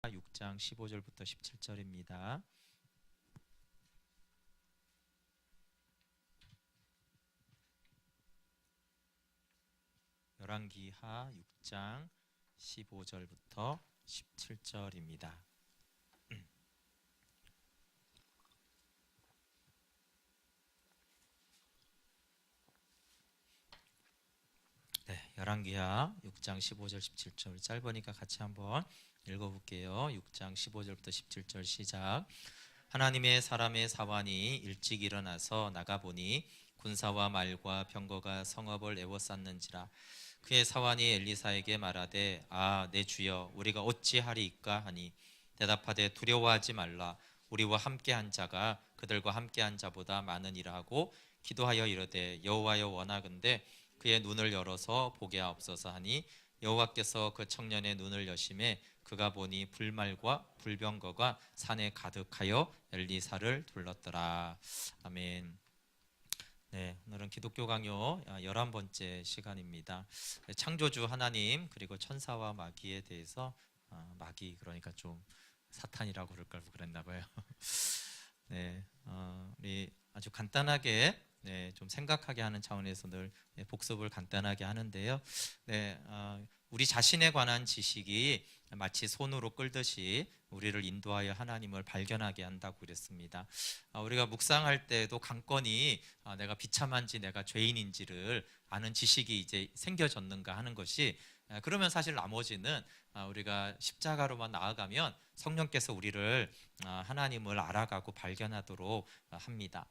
6장 15절부터 17절입니다. 열왕기하 6장 15절부터 17절입니다. 네, 열왕기하 6장 15절 17절 짧으니까 같이 한번 읽어볼게요. 6장 15절부터 17절 시작. 하나님의 사람의 사환이 일찍 일어나서 나가보니 군사와 말과 병거가 성읍을 에워쌌는지라. 그의 사환이 엘리사에게 말하되 내 주여 우리가 어찌하리이까 하니 대답하되 두려워하지 말라. 우리와 함께한 자가 그들과 함께한 자보다 많으니라 하고 기도하여 이르되 여호와여 원하건대 그의 눈을 열어서 보게 하옵소서 하니 여호와께서 그 청년의 눈을 여심해 그가 보니 불말과 불병거가 산에 가득하여 엘리사를 둘렀더라. 아멘. 네, 오늘은 기독교 강요 11번째 시간입니다. 창조주 하나님 그리고 천사와 마귀에 대해서 마귀 그러니까 좀 사탄이라고 그럴 걸 그랬나 봐요. 네, 우리 아주 간단하게 좀 생각하게 하는 차원에서 늘 복습을 간단하게 하는데요. 우리 자신에 관한 지식이 마치 손으로 끌듯이 우리를 인도하여 하나님을 발견하게 한다고 그랬습니다. 우리가 묵상할 때도 강건히 내가 비참한지 내가 죄인인지를 아는 지식이 이제 생겨졌는가 하는 것이, 그러면 사실 나머지는 우리가 십자가로만 나아가면 성령께서 우리를 하나님을 알아가고 발견하도록 합니다.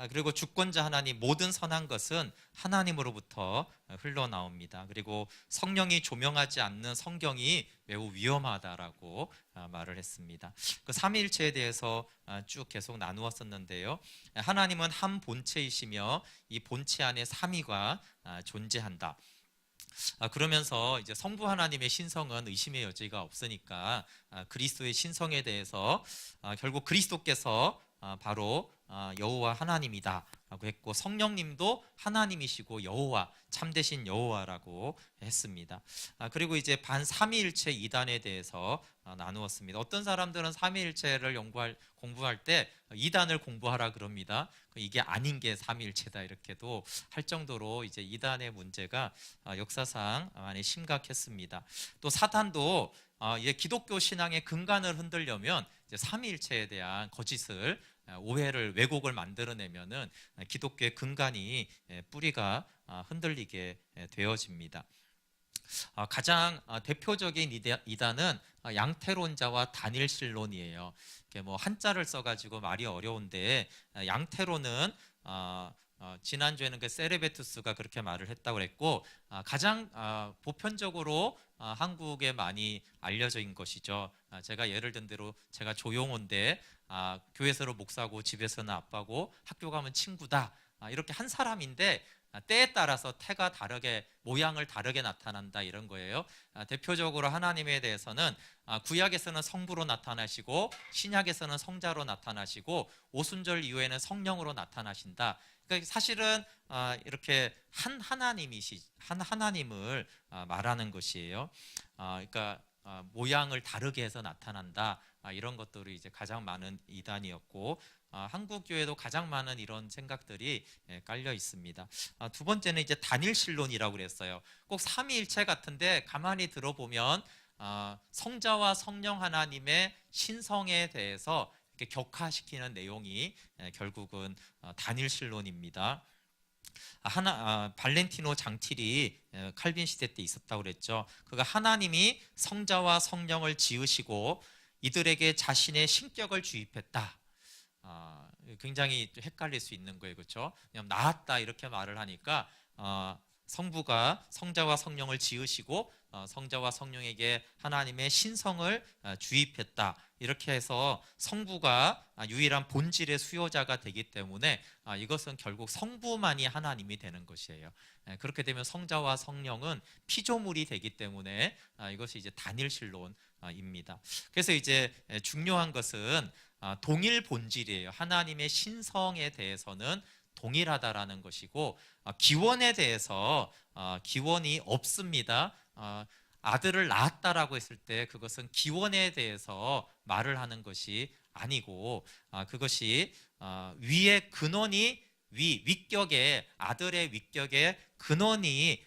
그리고 주권자 하나님, 모든 선한 것은 하나님으로부터 흘러나옵니다. 그리고 성령이 조명하지 않는 성경이 매우 위험하다라고 말을 했습니다. 그 삼위일체에 대해서 쭉 계속 나누었었는데요. 하나님은 한 본체이시며 이 본체 안에 삼위가 존재한다. 그러면서 이제 성부 하나님의 신성은 의심의 여지가 없으니까 그리스도의 신성에 대해서 결국 그리스도께서 바로 여호와 하나님이다 라고 했고, 성령님도 하나님이시고 여호와, 참되신 여호와라고 했습니다. 그리고 이제 반삼위일체 이단에 대해서 나누었습니다. 어떤 사람들은 삼위일체를 공부할 때 이단을 공부하라 그럽니다. 이게 아닌 게 삼위일체다 이렇게도 할 정도로 이제 이단의 문제가 역사상 많이 심각했습니다. 또 사탄도 이제 기독교 신앙의 근간을 흔들려면 이제 삼위일체에 대한 거짓을, 오해를, 왜곡을 만들어내면은 기독교의 근간이, 뿌리가 흔들리게 되어집니다. 가장 대표적인 이단은 양태론자와 단일신론이에요. 뭐 한자를 써가지고 말이 어려운데, 양태론은 지난주에는 그 세레베투스가 그렇게 말을 했다고 그랬고, 가장 보편적으로 한국에 많이 알려져 있는 것이죠. 제가 예를 든 대로 제가 조용호인데 교회에서는 목사고 집에서는 아빠고 학교 가면 친구다, 이렇게 한 사람인데 때에 따라서 태가 다르게, 모양을 다르게 나타난다 이런 거예요. 대표적으로 하나님에 대해서는 구약에서는 성부로 나타나시고 신약에서는 성자로 나타나시고 오순절 이후에는 성령으로 나타나신다. 그러니까 사실은 이렇게 한 하나님을 말하는 것이에요. 그러니까 모양을 다르게 해서 나타난다, 이런 것들이 이제 가장 많은 이단이었고, 한국 교회도 가장 많은 이런 생각들이 깔려 있습니다. 두 번째는 이제 단일신론이라고 그랬어요. 꼭 삼위일체 같은데 가만히 들어보면 성자와 성령 하나님의 신성에 대해서 이렇게 격화시키는 내용이 결국은 단일신론입니다. 발렌티노 장틸이 칼빈 시대 때 있었다고 그랬죠. 그가 하나님이 성자와 성령을 지으시고 이들에게 자신의 신격을 주입했다. 굉장히 헷갈릴 수 있는 거예요, 그렇죠? 그냥 나았다 이렇게 말을 하니까 성부가 성자와 성령을 지으시고 성자와 성령에게 하나님의 신성을 주입했다, 이렇게 해서 성부가 유일한 본질의 수요자가 되기 때문에 이것은 결국 성부만이 하나님이 되는 것이에요. 그렇게 되면 성자와 성령은 피조물이 되기 때문에 이것이 이제 단일신론입니다. 그래서 이제 중요한 것은 동일 본질이에요. 하나님의 신성에 대해서는 동일하다라는 것이고, 기원에 대해서 기원이 없습니다. 아들을 낳았다라고 했을 때 그것은 기원에 대해서 말을 하는 것이 아니고 그것이 위의 근원이 위격의 아들의 위격의 근원이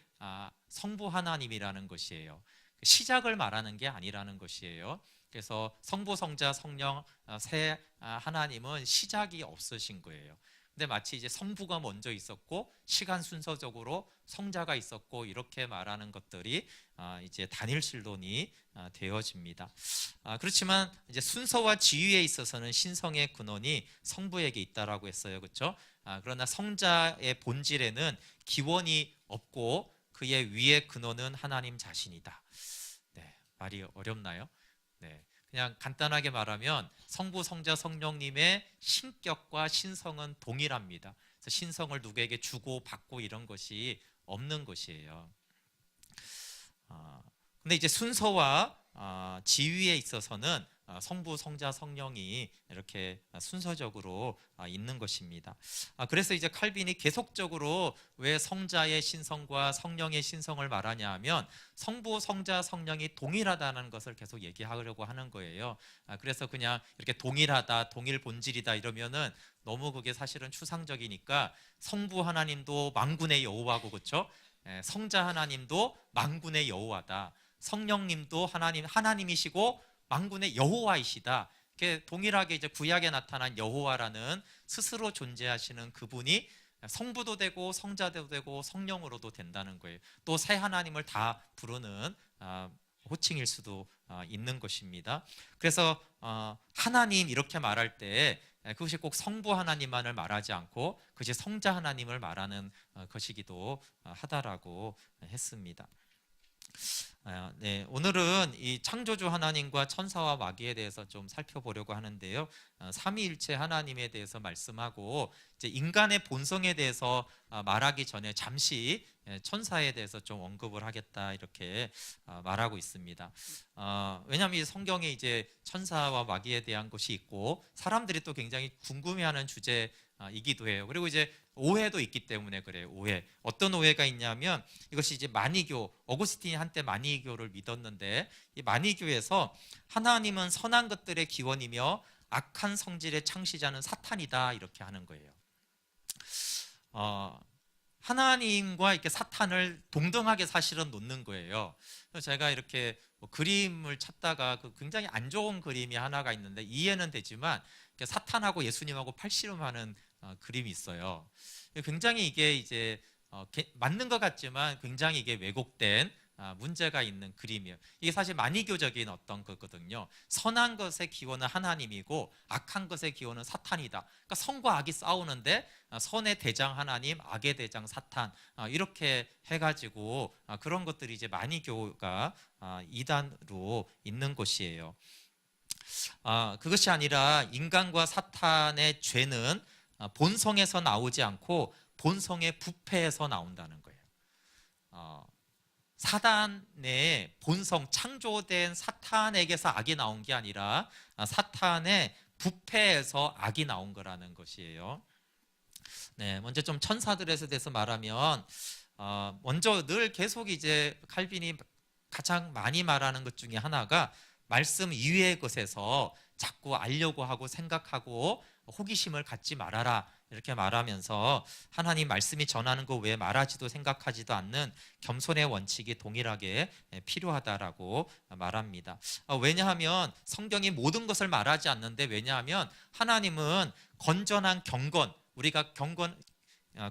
성부 하나님이라는 것이에요. 시작을 말하는 게 아니라는 것이에요. 그래서 성부, 성자, 성령 세 하나님은 시작이 없으신 거예요. 근데 마치 이제 성부가 먼저 있었고 시간 순서적으로 성자가 있었고 이렇게 말하는 것들이 이제 단일신론이 되어집니다. 그렇지만 이제 순서와 지위에 있어서는 신성의 근원이 성부에게 있다라고 했어요, 그렇죠? 그러나 성자의 본질에는 기원이 없고 그의 위의 근원은 하나님 자신이다. 네, 말이 어렵나요? 네. 그냥 간단하게 말하면 성부, 성자, 성령님의 신격과 신성은 동일합니다. 그래서 신성을 누구에게 주고 받고 이런 것이 없는 것이에요. 근데 이제 순서와 지위에 있어서는 성부, 성자, 성령이 이렇게 순서적으로 있는 것입니다. 그래서 이제 칼빈이 계속적으로 왜 성자의 신성과 성령의 신성을 말하냐 하면 성부, 성자, 성령이 동일하다는 것을 계속 얘기하려고 하는 거예요. 그래서 그냥 이렇게 동일하다, 동일 본질이다 이러면은 너무 그게 사실은 추상적이니까 성부 하나님도 만군의 여호와고, 그렇죠? 성자 하나님도 만군의 여호와다. 성령님도 하나님이시고 만군의 여호와이시다. 이렇게 동일하게 이제 구약에 나타난 여호와라는 스스로 존재하시는 그분이 성부도 되고 성자도 되고 성령으로도 된다는 거예요. 또 세 하나님을 다 부르는 호칭일 수도 있는 것입니다. 그래서 하나님 이렇게 말할 때 그것이 꼭 성부 하나님만을 말하지 않고 그것이 성자 하나님을 말하는 것이기도 하다라고 했습니다. 네, 오늘은 이 창조주 하나님과 천사와 마귀에 대해서 좀 살펴보려고 하는데요. 삼위일체 하나님에 대해서 말씀하고 이제 인간의 본성에 대해서 말하기 전에 잠시 천사에 대해서 좀 언급을 하겠다 이렇게 말하고 있습니다. 왜냐하면 이 성경에 이제 천사와 마귀에 대한 것이 있고 사람들이 또 굉장히 궁금해하는 주제이기도 해요. 그리고 이제 오해도 있기 때문에 그래요. 오해. 어떤 오해가 있냐면 이것이 이제 마니교, 어구스틴이 한때 마니교를 믿었는데 이 마니교에서 하나님은 선한 것들의 기원이며 악한 성질의 창시자는 사탄이다 이렇게 하는 거예요. 하나님과 이렇게 사탄을 동등하게 사실은 놓는 거예요. 그래서 제가 이렇게 그림을 찾다가 그 굉장히 안 좋은 그림이 하나가 있는데 이해는 되지만 사탄하고 예수님하고 팔씨름하는 그림이 있어요. 굉장히 이게 이제 맞는 것 같지만 굉장히 이게 왜곡된 문제가 있는 그림이에요. 이게 사실 마니교적인 어떤 거거든요. 선한 것의 기원은 하나님이고 악한 것의 기원은 사탄이다. 그러니까 선과 악이 싸우는데 선의 대장 하나님, 악의 대장 사탄 이렇게 해가지고 그런 것들이 이제 마니교가 이단으로 있는 것이에요. 그것이 아니라 인간과 사탄의 죄는 본성에서 나오지 않고 본성의 부패에서 나온다는 거예요. 사단의 본성, 창조된 사탄에게서 악이 나온 게 아니라 사탄의 부패에서 악이 나온 거라는 것이에요. 네, 먼저 좀 천사들에 대해서 말하면 먼저 늘 계속 이제 칼빈이 가장 많이 말하는 것 중에 하나가 말씀 이외의 것에서 자꾸 알려고 하고 생각하고 호기심을 갖지 말아라 이렇게 말하면서 하나님 말씀이 전하는 것 외에 말하지도 생각하지도 않는 겸손의 원칙이 동일하게 필요하다라고 말합니다. 왜냐하면 성경이 모든 것을 말하지 않는데 왜냐하면 하나님은 건전한 경건, 우리가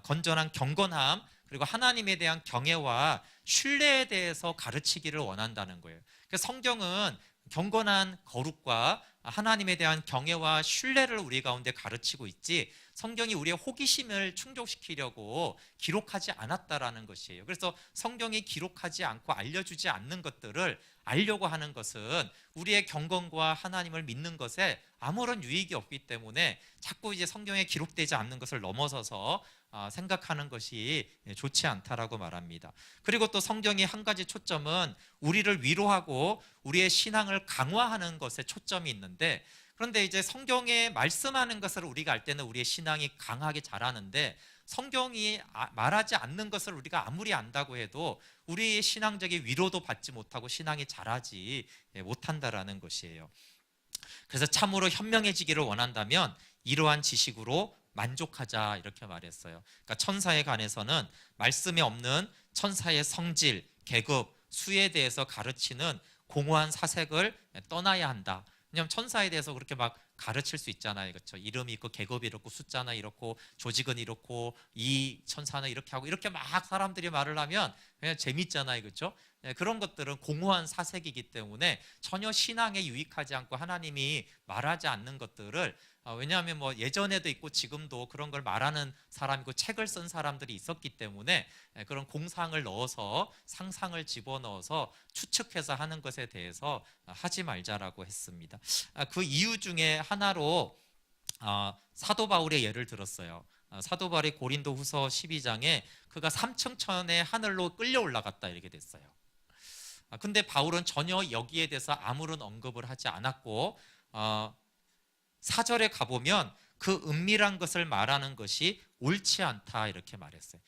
건전한 경건함 그리고 하나님에 대한 경외와 신뢰에 대해서 가르치기를 원한다는 거예요. 그래서 성경은 경건한 거룩과 하나님에 대한 경외와 신뢰를 우리 가운데 가르치고 있지 성경이 우리의 호기심을 충족시키려고 기록하지 않았다라는 것이에요. 그래서 성경이 기록하지 않고 알려주지 않는 것들을 알려고 하는 것은 우리의 경건과 하나님을 믿는 것에 아무런 유익이 없기 때문에 자꾸 이제 성경에 기록되지 않는 것을 넘어서서 생각하는 것이 좋지 않다라고 말합니다. 그리고 또 성경의 한 가지 초점은 우리를 위로하고 우리의 신앙을 강화하는 것에 초점이 있는데 그런데 이제 성경에 말씀하는 것을 우리가 알 때는 우리의 신앙이 강하게 자라는데 성경이 말하지 않는 것을 우리가 아무리 안다고 해도 우리의 신앙적인 위로도 받지 못하고 신앙이 자라지 못한다라는 것이에요. 그래서 참으로 현명해지기를 원한다면 이러한 지식으로 만족하자 이렇게 말했어요. 그러니까 천사에 관해서는 말씀에 없는 천사의 성질, 계급, 수에 대해서 가르치는 공허한 사색을 떠나야 한다. 왜냐하면 천사에 대해서 그렇게 막 가르칠 수 있잖아요. 그렇죠? 이름이 있고 계급이 이렇고 숫자는 이렇고 조직은 이렇고 이 천사는 이렇게 하고 이렇게 막 사람들이 말을 하면 그냥 재밌잖아요. 그렇죠? 그런 것들은 공허한 사색이기 때문에 전혀 신앙에 유익하지 않고 하나님이 말하지 않는 것들을 왜냐하면 뭐 예전에도 있고 지금도 그런 걸 말하는 사람이고 책을 쓴 사람들이 있었기 때문에 그런 공상을 넣어서 상상을 집어넣어서 추측해서 하는 것에 대해서 하지 말자라고 했습니다. 그 이유 중에 하나로 사도 바울의 예를 들었어요. 사도 바울이 고린도 후서 12장에 그가 삼층천의 하늘로 끌려 올라갔다 이렇게 됐어요. 근데 바울은 전혀 여기에 대해서 아무런 언급을 하지 않았고 4절에 가보면 그 은밀한 것을 말하는 것이 옳지 않다 이렇게 말했어요.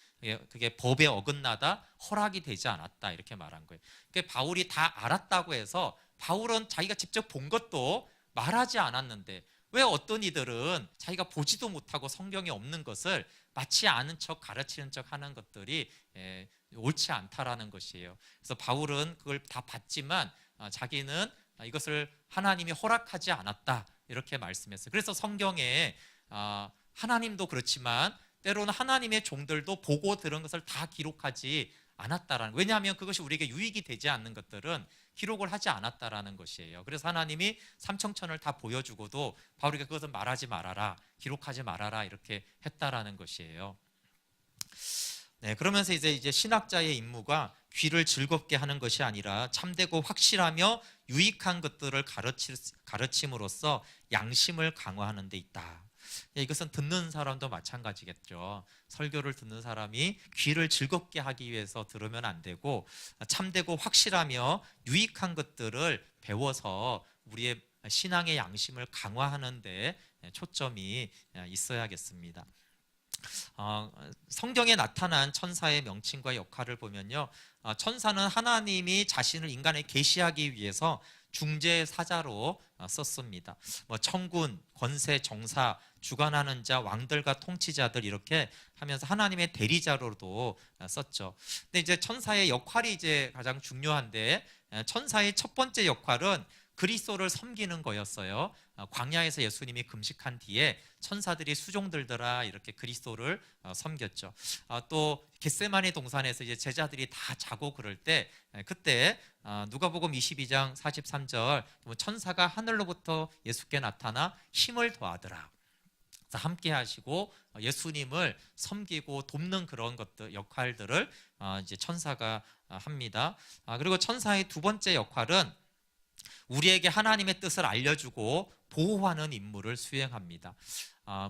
그게 법에 어긋나다 허락이 되지 않았다 이렇게 말한 거예요. 그러니까 바울이 다 알았다고 해서 바울은 자기가 직접 본 것도 말하지 않았는데 왜 어떤 이들은 자기가 보지도 못하고 성경에 없는 것을 마치 아는 척 가르치는 척 하는 것들이 옳지 않다라는 것이에요. 그래서 바울은 그걸 다 봤지만 자기는 이것을 하나님이 허락하지 않았다 이렇게 말씀했어요. 그래서 성경에 하나님도 그렇지만 때로는 하나님의 종들도 보고 들은 것을 다 기록하지 않았다라는, 왜냐하면 그것이 우리에게 유익이 되지 않는 것들은 기록을 하지 않았다라는 것이에요. 그래서 하나님이 삼청천을 다 보여주고도 바울에게 그것은 말하지 말아라, 기록하지 말아라 이렇게 했다라는 것이에요. 네, 그러면서 이제 신학자의 임무가 귀를 즐겁게 하는 것이 아니라 참되고 확실하며 유익한 것들을 가르침으로써 양심을 강화하는 데 있다. 이것은 듣는 사람도 마찬가지겠죠. 설교를 듣는 사람이 귀를 즐겁게 하기 위해서 들으면 안 되고 참되고 확실하며 유익한 것들을 배워서 우리의 신앙의 양심을 강화하는 데 초점이 있어야겠습니다. 성경에 나타난 천사의 명칭과 역할을 보면요, 천사는 하나님이 자신을 인간에 계시하기 위해서 중재사자로 썼습니다. 청군, 권세, 정사, 주관하는 자, 왕들과 통치자들 이렇게 하면서 하나님의 대리자로도 썼죠. 근데 이제 천사의 역할이 이제 가장 중요한데 천사의 첫 번째 역할은 그리스도를 섬기는 거였어요. 광야에서 예수님이 금식한 뒤에 천사들이 수종 들더라 이렇게 그리스도를 섬겼죠. 또 겟세마네 동산에서 이제 제자들이 다 자고 그럴 때 그때 누가복음 22장 43절 천사가 하늘로부터 예수께 나타나 힘을 더하더라. 함께 하시고 예수님을 섬기고 돕는 그런 것들 역할들을 이제 천사가 합니다. 그리고 천사의 두 번째 역할은 우리에게 하나님의 뜻을 알려주고 보호하는 임무를 수행합니다.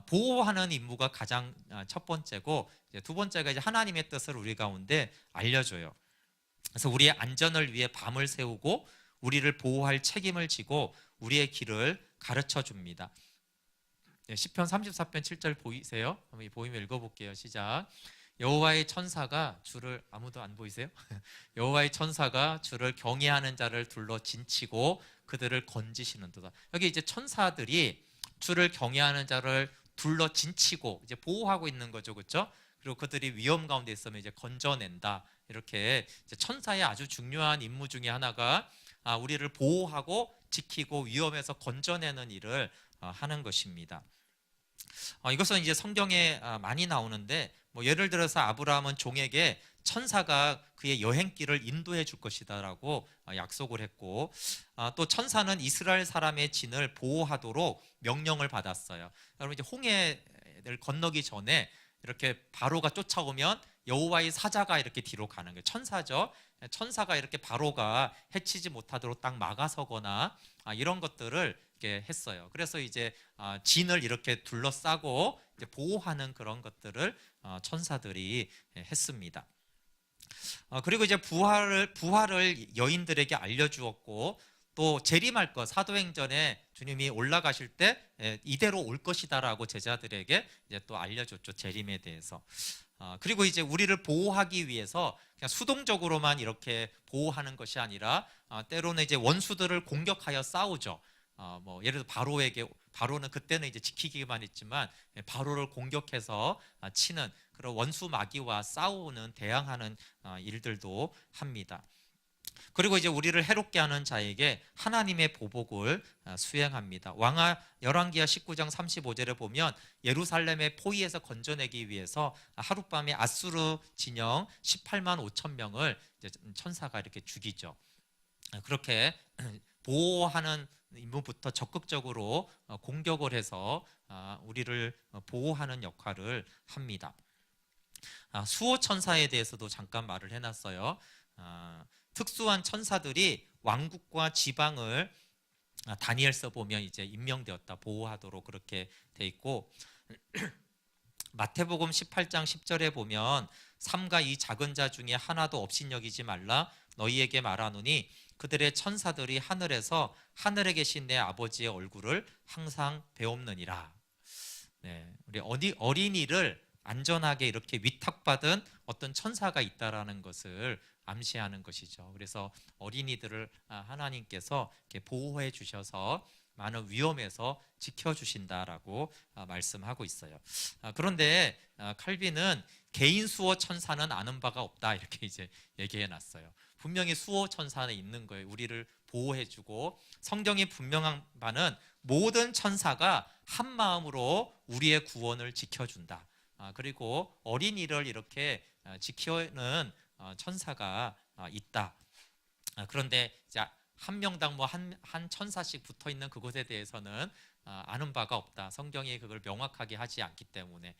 보호하는 임무가 가장 첫 번째고 두 번째가 이제 하나님의 뜻을 우리 가운데 알려줘요. 그래서 우리의 안전을 위해 밤을 새우고 우리를 보호할 책임을 지고 우리의 길을 가르쳐 줍니다. 시편 34편 7절 보이세요? 한번 보이면 읽어볼게요. 시작. 여호와의 천사가 주를, 아무도 안 보이세요? 여호와의 천사가 주를 경외하는 자를 둘러 진치고 그들을 건지시는도다. 여기 이제 천사들이 주를 경외하는 자를 둘러 진치고 이제 보호하고 있는 거죠, 그렇죠? 그리고 그들이 위험 가운데 있으면 이제 건져낸다. 이렇게 이제 천사의 아주 중요한 임무 중에 하나가 우리를 보호하고 지키고 위험에서 건져내는 일을 하는 것입니다. 이것은 이제 성경에 많이 나오는데 예를 들어서 아브라함은 종에게 천사가 그의 여행길을 인도해 줄 것이다라고 약속을 했고 또 천사는 이스라엘 사람의 진을 보호하도록 명령을 받았어요. 여러분 이제 홍해를 건너기 전에 이렇게 바로가 쫓아오면 여호와의 사자가 이렇게 뒤로 가는 거예요. 천사죠. 천사가 이렇게 바로가 해치지 못하도록 딱 막아서거나 이런 것들을 이렇게 했어요. 그래서 이제 진을 이렇게 둘러싸고 이제 보호하는 그런 것들을 천사들이 했습니다. 그리고 이제 부활을 여인들에게 알려주었고 또 재림할 것, 사도행전에 주님이 올라가실 때 이대로 올 것이다라고 제자들에게 이제 또 알려줬죠. 재림에 대해서. 그리고 이제 우리를 보호하기 위해서 그냥 수동적으로만 이렇게 보호하는 것이 아니라 때로는 이제 원수들을 공격하여 싸우죠. 뭐 예를 들어 바로는 그때는 이제 지키기만 했지만 바로를 공격해서 치는 그런 원수 마귀와 싸우는 대항하는 일들도 합니다. 그리고 이제 우리를 해롭게 하는 자에게 하나님의 보복을 수행합니다. 왕하 열왕기하 19장 35절에 보면 예루살렘의 포위에서 건져내기 위해서 하룻밤에 아수르 진영 18만 5천 명을 천사가 이렇게 죽이죠. 그렇게 보호하는 임무부터 적극적으로 공격을 해서 우리를 보호하는 역할을 합니다. 수호 천사에 대해서도 잠깐 말을 해놨어요. 특수한 천사들이 왕국과 지방을 다니엘서 보면 이제 임명되었다, 보호하도록 그렇게 돼 있고, 마태복음 18장 10절에 보면 삼가 이 작은 자 중에 하나도 업신여기지 말라 너희에게 말하노니 그들의 천사들이 하늘에서 하늘에 계신 내 아버지의 얼굴을 항상 배옵느니라. 네, 우리 어린이를 안전하게 이렇게 위탁받은 어떤 천사가 있다라는 것을 암시하는 것이죠. 그래서 어린이들을 하나님께서 이렇게 보호해 주셔서 많은 위험에서 지켜주신다라고 말씀하고 있어요. 그런데 칼빈은 개인 수호 천사는 아는 바가 없다 이렇게 이제 얘기해 놨어요. 분명히 수호 천사는 있는 거예요. 우리를 보호해주고, 성경이 분명한 바는 모든 천사가 한 마음으로 우리의 구원을 지켜준다. 그리고 어린이를 이렇게 지키는 천사가 있다. 그런데 이제 한 명당 뭐 한 천사씩 붙어 있는 그곳에 대해서는 아는 바가 없다. 성경이 그걸 명확하게 하지 않기 때문에.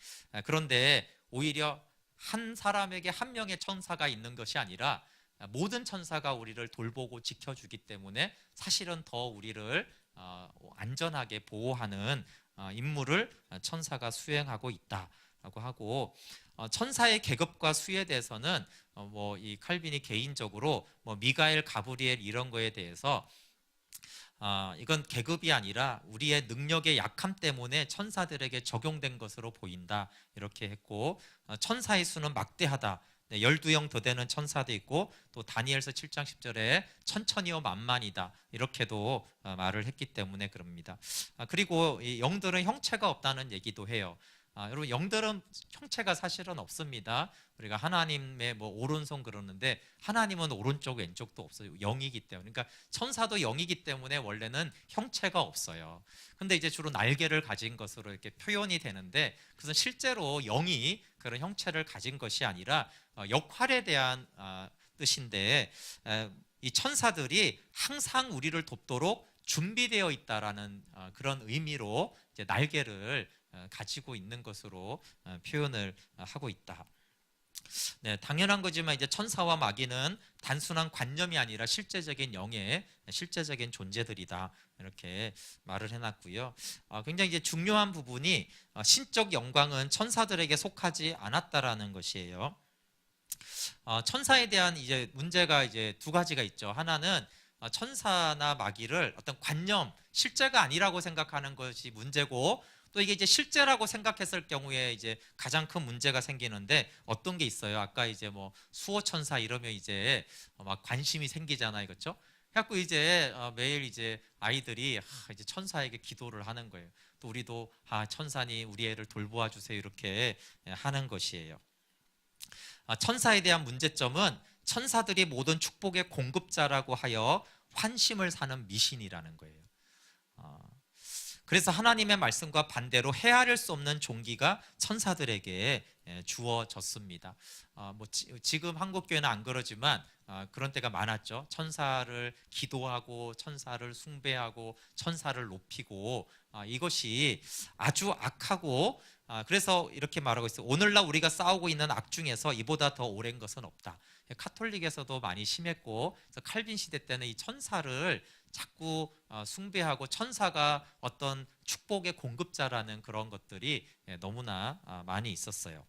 그런데 오히려 한 사람에게 한 명의 천사가 있는 것이 아니라 모든 천사가 우리를 돌보고 지켜주기 때문에 사실은 더 우리를 안전하게 보호하는 임무를 천사가 수행하고 있다라고 하고, 천사의 계급과 수에 대해서는 뭐 이 칼빈이 개인적으로 뭐 미가엘, 가브리엘 이런 거에 대해서 이건 계급이 아니라 우리의 능력의 약함 때문에 천사들에게 적용된 것으로 보인다 이렇게 했고, 천사의 수는 막대하다. 12형 더 되는 천사도 있고, 또 다니엘서 7장 10절에 천천히요 만만이다 이렇게도 말을 했기 때문에 그럽니다. 그리고 이 영들은 형체가 없다는 얘기도 해요. 여러분, 영들은 형체가 사실은 없습니다. 우리가 하나님의 뭐 오른손 그러는데 하나님은 오른쪽 왼쪽도 없어요. 영이기 때문에. 그러니까 천사도 영이기 때문에 원래는 형체가 없어요. 근데 이제 주로 날개를 가진 것으로 이렇게 표현이 되는데, 그것은 실제로 영이 그런 형체를 가진 것이 아니라 역할에 대한 뜻인데, 이 천사들이 항상 우리를 돕도록 준비되어 있다라는 그런 의미로 이제 날개를 가지고 있는 것으로 표현을 하고 있다. 네, 당연한 거지만 이제 천사와 마귀는 단순한 관념이 아니라 실제적인 영의 실제적인 존재들이다 이렇게 말을 해놨고요. 굉장히 이제 중요한 부분이 신적 영광은 천사들에게 속하지 않았다라는 것이에요. 천사에 대한 이제 문제가 이제 두 가지가 있죠. 하나는 천사나 마귀를 어떤 관념, 실제가 아니라고 생각하는 것이 문제고, 또 이게 이제 실제라고 생각했을 경우에 이제 가장 큰 문제가 생기는데, 어떤 게 있어요? 아까 이제 뭐 수호 천사 이러면 이제 막 관심이 생기잖아요, 그렇죠? 그래갖고 이제 매일 이제 아이들이 이제 천사에게 기도를 하는 거예요. 또 우리도 천사님 우리 애를 돌보아 주세요 이렇게 하는 것이에요. 천사에 대한 문제점은 천사들이 모든 축복의 공급자라고 하여 환심을 사는 미신이라는 거예요. 그래서 하나님의 말씀과 반대로 헤아릴 수 없는 종기가 천사들에게 주어졌습니다. 뭐 지금 한국교회는 안 그러지만 그런 때가 많았죠. 천사를 기도하고 천사를 숭배하고 천사를 높이고, 이것이 아주 악하고, 그래서 이렇게 말하고 있어요. 오늘날 우리가 싸우고 있는 악 중에서 이보다 더 오랜 것은 없다. 카톨릭에서도 많이 심했고, 그래서 칼빈 시대 때는 이 천사를 자꾸 숭배하고 천사가 어떤 축복의 공급자라는 그런 것들이 너무나 많이 있었어요.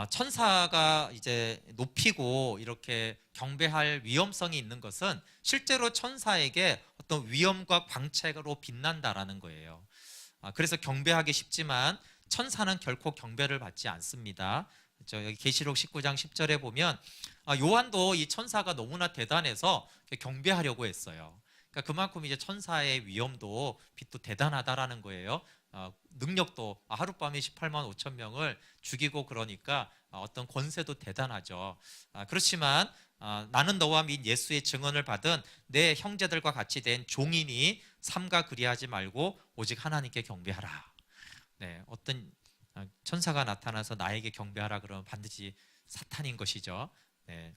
천사가 이제 높이고 이렇게 경배할 위험성이 있는 것은 실제로 천사에게 어떤 위엄과 광채로 빛난다라는 거예요. 그래서 경배하기 쉽지만 천사는 결코 경배를 받지 않습니다. 여기 계시록 19장 10절에 보면 요한도 이 천사가 너무나 대단해서 경배하려고 했어요. 그러니까 그만큼 이제 천사의 위엄도 빛도 대단하다라는 거예요. 능력도 하룻밤에 18만 5천 명을 죽이고 그러니까 어떤 권세도 대단하죠. 그렇지만 나는 너와 및 예수의 증언을 받은 내 형제들과 같이 된 종이니 삼가 그리하지 말고 오직 하나님께 경배하라. 네, 어떤 천사가 나타나서 나에게 경배하라 그러면 반드시 사탄인 것이죠. 네.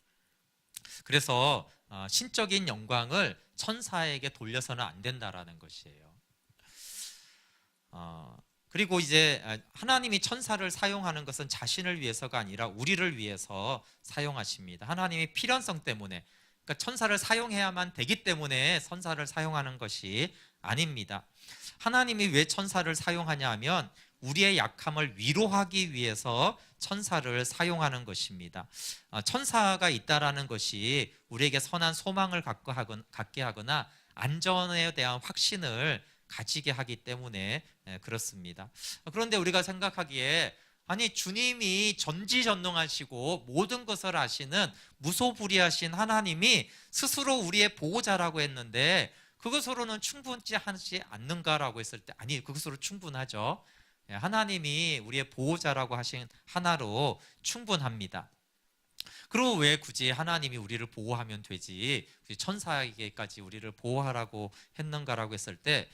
그래서 신적인 영광을 천사에게 돌려서는 안 된다라는 것이에요. 그리고 이제 하나님이 천사를 사용하는 것은 자신을 위해서가 아니라 우리를 위해서 사용하십니다. 하나님의 필연성 때문에, 그러니까 천사를 사용해야만 되기 때문에 천사를 사용하는 것이 아닙니다. 하나님이 왜 천사를 사용하냐 하면 우리의 약함을 위로하기 위해서 천사를 사용하는 것입니다. 천사가 있다라는 것이 우리에게 선한 소망을 갖게 하거나 안전에 대한 확신을 가지게 하기 때문에 그렇습니다. 그런데 우리가 생각하기에 아니 주님이 전지전능하시고 모든 것을 아시는 무소불위하신 하나님이 스스로 우리의 보호자라고 했는데 그것으로는 충분치 하지 않는가라고 했을 때 아니 그것으로 충분하죠. 하나님이 우리의 보호자라고 하신 하나로 충분합니다. 그리고 왜 굳이 하나님이 우리를 보호하면 되지 천사에게까지 우리를 보호하라고 했는가라고 했을 때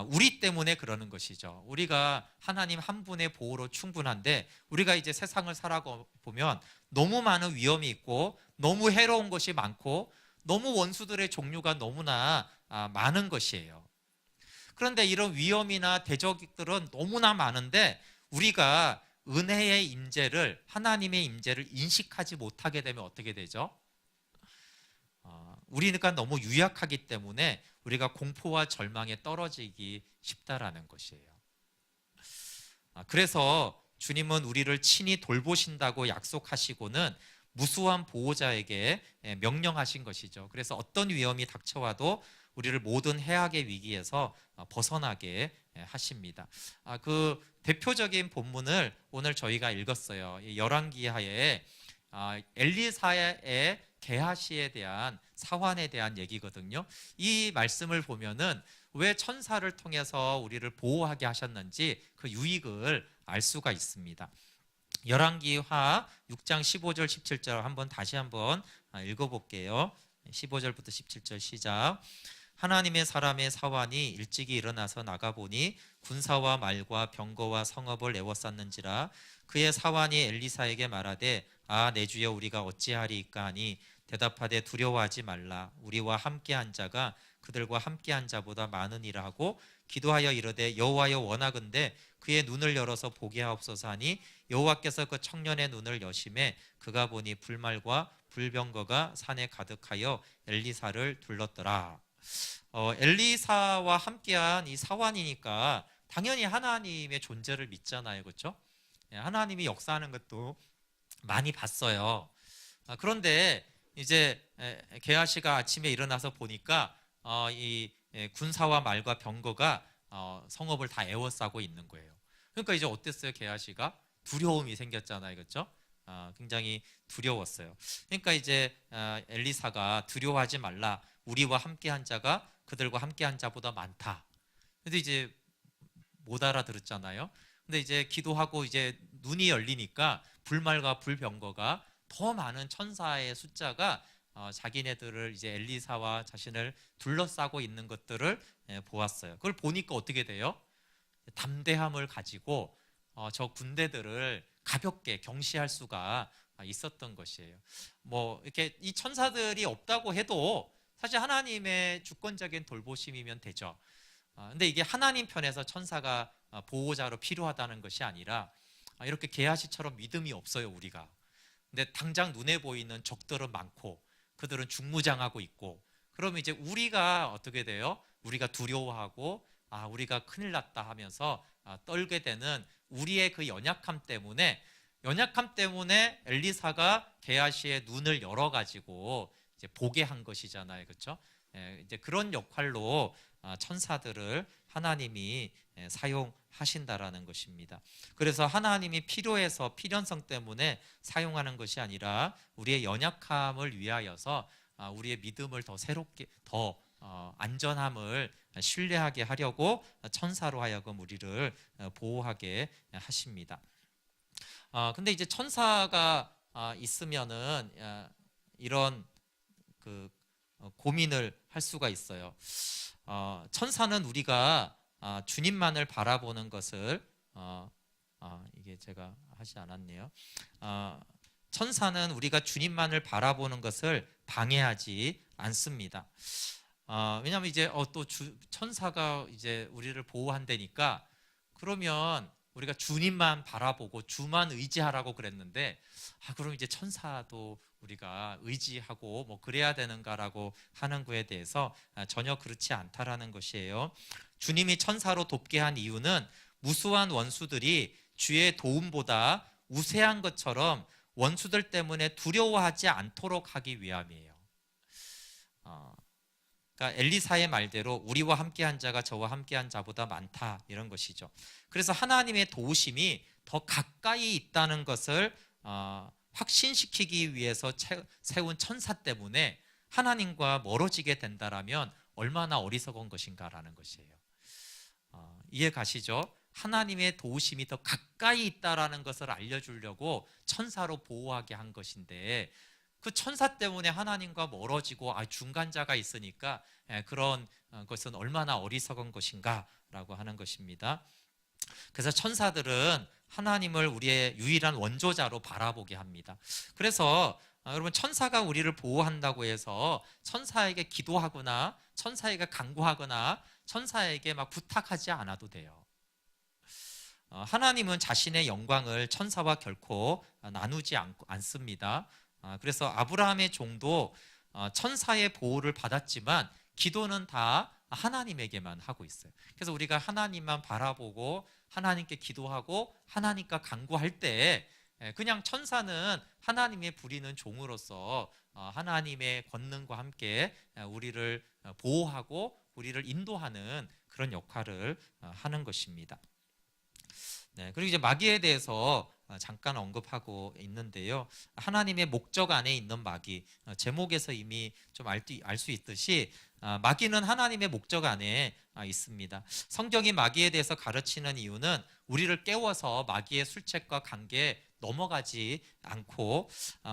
우리 때문에 그러는 것이죠. 우리가 하나님 한 분의 보호로 충분한데 우리가 이제 세상을 살아보면 너무 많은 위험이 있고 너무 해로운 것이 많고 너무 원수들의 종류가 너무나 많은 것이에요. 그런데 이런 위험이나 대적들은 너무나 많은데 우리가 은혜의 임재를 하나님의 임재를 인식하지 못하게 되면 어떻게 되죠? 우리가 너무 유약하기 때문에 우리가 공포와 절망에 떨어지기 쉽다라는 것이에요. 그래서 주님은 우리를 친히 돌보신다고 약속하시고는 무수한 보호자에게 명령하신 것이죠. 그래서 어떤 위험이 닥쳐와도 우리를 모든 해악의 위기에서 벗어나게 하십니다. 그 대표적인 본문을 오늘 저희가 읽었어요. 열왕기하에 엘리사의 게하시에 대한 사환에 대한 얘기거든요. 이 말씀을 보면은 왜 천사를 통해서 우리를 보호하게 하셨는지 그 유익을 알 수가 있습니다. 열왕기하 6장 15절 17절 한번 다시 한번 읽어볼게요. 15절부터 17절 시작. 하나님의 사람의 사환이 일찍이 일어나서 나가보니 군사와 말과 병거와 성읍을 에워쌌는지라. 그의 사환이 엘리사에게 말하되 내 주여 우리가 어찌하리이까 하니 대답하되 두려워하지 말라. 우리와 함께한 자가 그들과 함께한 자보다 많으니라 하고 기도하여 이르되 여호와여 원하건대 그의 눈을 열어서 보게 하옵소서 하니 여호와께서 그 청년의 눈을 여심해 그가 보니 불말과 불병거가 산에 가득하여 엘리사를 둘렀더라. 엘리사와 함께한 이 사환이니까 당연히 하나님의 존재를 믿잖아요, 그렇죠? 하나님이 역사하는 것도 많이 봤어요. 그런데 이제 게하시가 아침에 일어나서 보니까 이 군사와 말과 병거가 성읍을 다 에워싸고 있는 거예요. 그러니까 이제 어땠어요, 게하시가? 두려움이 생겼잖아요, 그렇죠? 굉장히 두려웠어요. 그러니까 이제 엘리사가 두려워하지 말라. 우리와 함께한 자가 그들과 함께한 자보다 많다. 근데 이제 못 알아들었잖아요. 근데 이제 기도하고 이제 눈이 열리니까 불말과 불병거가 더 많은 천사의 숫자가 자기네들을 이제 엘리사와 자신을 둘러싸고 있는 것들을 보았어요. 그걸 보니까 어떻게 돼요? 담대함을 가지고 저 군대들을 가볍게 경시할 수가 있었던 것이에요. 뭐 이렇게 이 천사들이 없다고 해도 사실 하나님의 주권적인 돌보심이면 되죠. 근데 이게 하나님 편에서 천사가 보호자로 필요하다는 것이 아니라 이렇게 게하시처럼 믿음이 없어요, 우리가. 근데 당장 눈에 보이는 적들은 많고 그들은 중무장하고 있고 그러면 이제 우리가 어떻게 돼요? 우리가 두려워하고 우리가 큰일 났다 하면서 떨게 되는 우리의 그 연약함 때문에 연약함 때문에 엘리사가 게하시의 눈을 열어가지고 이제 보게 한 것이잖아요, 그렇죠? 이제 그런 역할로 천사들을 하나님이 사용하신다라는 것입니다. 그래서 하나님이 필요해서 필연성 때문에 사용하는 것이 아니라 우리의 연약함을 위하여서 우리의 믿음을 더 새롭게 더 안전함을 신뢰하게 하려고 천사로 하여금 우리를 보호하게 하십니다. 근데 이제 천사가 있으면은 이런 그 고민을 할 수가 있어요. 천사는 우리가 주님만을 바라보는 것을 이게 제가 하지 않았네요. 천사는 우리가 주님만을 바라보는 것을 방해하지 않습니다. 왜냐하면 이제 또 천사가 이제 우리를 보호한다니까 그러면 우리가 주님만 바라보고 주만 의지하라고 그랬는데 그럼 이제 천사도 우리가 의지하고 뭐 그래야 되는가라고 하는 거에 대해서 전혀 그렇지 않다라는 것이에요. 주님이 천사로 돕게 한 이유는 무수한 원수들이 주의 도움보다 우세한 것처럼 원수들 때문에 두려워하지 않도록 하기 위함이에요. 그러니까 엘리사의 말대로 우리와 함께한 자가 저와 함께한 자보다 많다 이런 것이죠. 그래서 하나님의 도우심이 더 가까이 있다는 것을 확신시키기 위해서 세운 천사 때문에 하나님과 멀어지게 된다라면 얼마나 어리석은 것인가라는 것이에요. 이해 가시죠? 하나님의 도우심이 더 가까이 있다라는 것을 알려주려고 천사로 보호하게 한 것인데 그 천사 때문에 하나님과 멀어지고 중간자가 있으니까 그런 것은 얼마나 어리석은 것인가라고 하는 것입니다. 그래서 천사들은 하나님을 우리의 유일한 원조자로 바라보게 합니다. 그래서 여러분 천사가 우리를 보호한다고 해서 천사에게 기도하거나 천사에게 간구하거나 천사에게 막 부탁하지 않아도 돼요. 하나님은 자신의 영광을 천사와 결코 나누지 않습니다. 그래서 아브라함의 종도 천사의 보호를 받았지만 기도는 다 하나님에게만 하고 있어요. 그래서 우리가 하나님만 바라보고 하나님께 기도하고 하나님과 간구할 때 그냥 천사는 하나님의 부리는 종으로서 하나님의 권능과 함께 우리를 보호하고 우리를 인도하는 그런 역할을 하는 것입니다. 그리고 이제 마귀에 대해서 잠깐 언급하고 있는데요. 하나님의 목적 안에 있는 마귀, 제목에서 이미 좀 알 수 있듯이 마귀는 하나님의 목적 안에 있습니다. 성경이 마귀에 대해서 가르치는 이유는 우리를 깨워서 마귀의 술책과 관계에 넘어가지 않고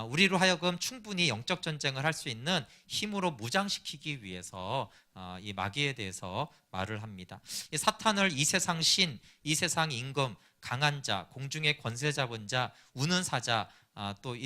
우리로 하여금 충분히 영적 전쟁을 할 수 있는 힘으로 무장시키기 위해서 이 마귀에 대해서 말을 합니다. 이 사탄을 이 세상 신, 이 세상 임금, 강한 자, 공중의 권세 잡은 자, 우는 사자, 또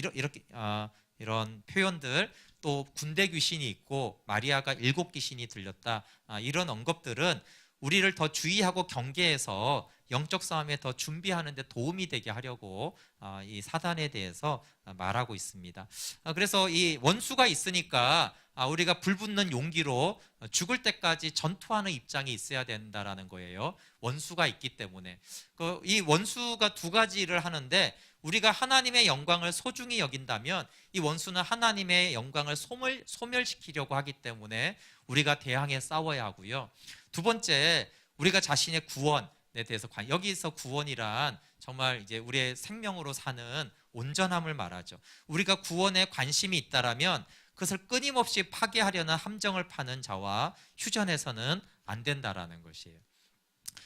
이런 표현들, 또 군대 귀신이 있고 마리아가 7 귀신이 들렸다, 이런 언급들은 우리를 더 주의하고 경계해서 영적 싸움에 더 준비하는 데 도움이 되게 하려고 이 사단에 대해서 말하고 있습니다. 그래서 이 원수가 있으니까 우리가 불붙는 용기로 죽을 때까지 전투하는 입장이 있어야 된다라는 거예요. 원수가 있기 때문에. 이 원수가 2가지를 하는데 우리가 하나님의 영광을 소중히 여긴다면 이 원수는 하나님의 영광을 소멸시키려고 하기 때문에 우리가 대항해 싸워야 하고요. 2번째, 우리가 자신의 구원에 대해서 여기서 구원이란 정말 이제 우리의 생명으로 사는 온전함을 말하죠. 우리가 구원에 관심이 있다라면 그것을 끊임없이 파괴하려는 함정을 파는 자와 휴전해서는 안 된다라는 것이에요.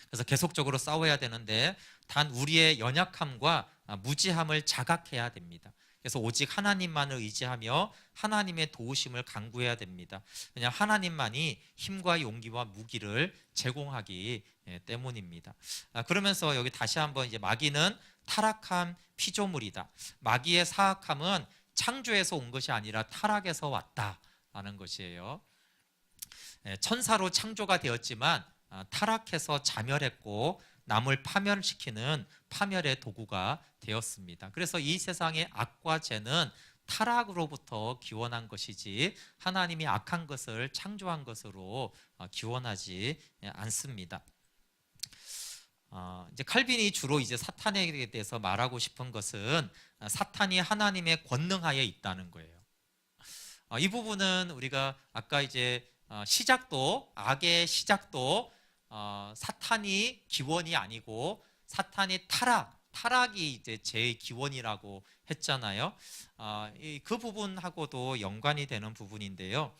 그래서 계속적으로 싸워야 되는데 단 우리의 연약함과 무지함을 자각해야 됩니다. 그래서 오직 하나님만을 의지하며 하나님의 도우심을 간구해야 됩니다. 왜냐하면 하나님만이 힘과 용기와 무기를 제공하기 때문입니다. 그러면서 여기 다시 한번 이제 마귀는 타락한 피조물이다. 마귀의 사악함은 창조에서 온 것이 아니라 타락에서 왔다라는 것이에요. 천사로 창조가 되었지만 타락해서 자멸했고 남을 파멸시키는 파멸의 도구가 되었습니다. 그래서 이 세상의 악과 죄는 타락으로부터 기원한 것이지 하나님이 악한 것을 창조한 것으로 기원하지 않습니다. 이제 칼빈이 주로 이제 사탄에 대해서 말하고 싶은 것은 사탄이 하나님의 권능하에 있다는 거예요. 이 부분은 우리가 아까 이제 시작도 악의 시작도 사탄이 기원이 아니고 사탄이 타락이 이제 제 기원이라고 했잖아요. 그 부분하고도 연관이 되는 부분인데요.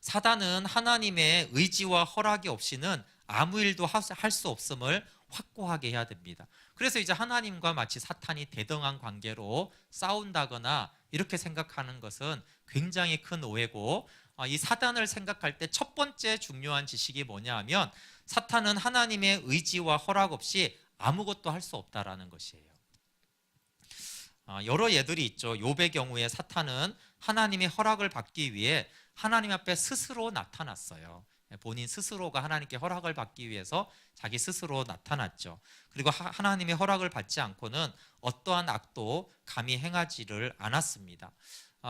사단은 하나님의 의지와 허락이 없이는 아무 일도 할 수 없음을 확고하게 해야 됩니다. 그래서 이제 하나님과 마치 사탄이 대등한 관계로 싸운다거나 이렇게 생각하는 것은 굉장히 큰 오해고, 이 사단을 생각할 때 첫 번째 중요한 지식이 뭐냐 하면 사탄은 하나님의 의지와 허락 없이 아무것도 할 수 없다라는 것이에요. 여러 예들이 있죠. 욥의 경우에 사탄은 하나님의 허락을 받기 위해 하나님 앞에 스스로 나타났어요. 본인 스스로가 하나님께 허락을 받기 위해서 자기 스스로 나타났죠. 그리고 하나님의 허락을 받지 않고는 어떠한 악도 감히 행하지를 않았습니다.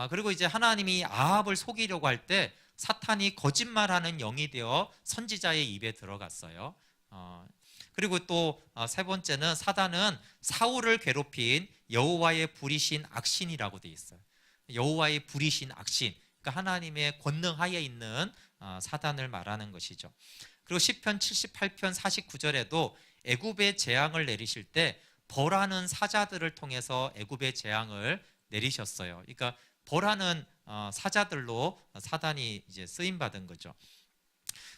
그리고 이제 하나님이 아합을 속이려고 할 때 사탄이 거짓말하는 영이 되어 선지자의 입에 들어갔어요. 그리고 또 세 번째는 사단은 사울을 괴롭힌 여호와의 불이신 악신이라고 되어 있어요. 여호와의 불이신 악신, 그러니까 하나님의 권능 하에 있는 사단을 말하는 것이죠. 그리고 시편 78편 49절에도 애굽의 재앙을 내리실 때 벌하는 사자들을 통해서 애굽의 재앙을 내리셨어요. 그러니까 벌하는 사자들로 사단이 이제 쓰임 받은 거죠.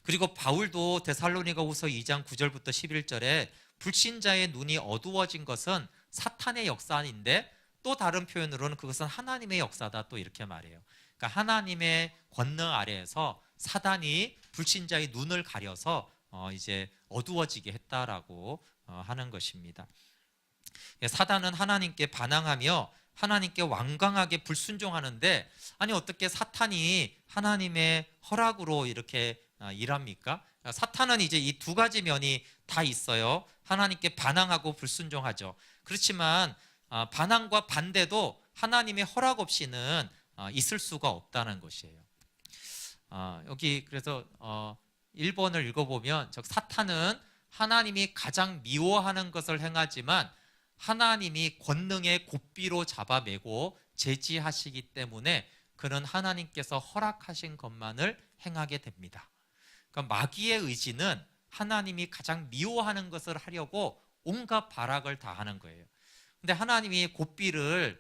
그리고 바울도 데살로니가후서 2장 9절부터 11절에 불신자의 눈이 어두워진 것은 사탄의 역사인데 또 다른 표현으로는 그것은 하나님의 역사다, 또 이렇게 말해요. 그러니까 하나님의 권능 아래에서 사단이 불신자의 눈을 가려서 이제 어두워지게 했다라고 하는 것입니다. 사단은 하나님께 반항하며 하나님께 완강하게 불순종하는데, 아니 어떻게 사탄이 하나님의 허락으로 이렇게 일합니까? 사탄은 이제 이 두 가지 면이 다 있어요. 하나님께 반항하고 불순종하죠. 그렇지만 반항과 반대도 하나님의 허락 없이는 있을 수가 없다는 것이에요. 여기 그래서 1번을 읽어보면, 즉 사탄은 하나님이 가장 미워하는 것을 행하지만 하나님이 권능의 고삐로 잡아매고 제지하시기 때문에 그는 하나님께서 허락하신 것만을 행하게 됩니다. 그러니까 마귀의 의지는 하나님이 가장 미워하는 것을 하려고 온갖 발악을 다 하는 거예요. 근데 하나님이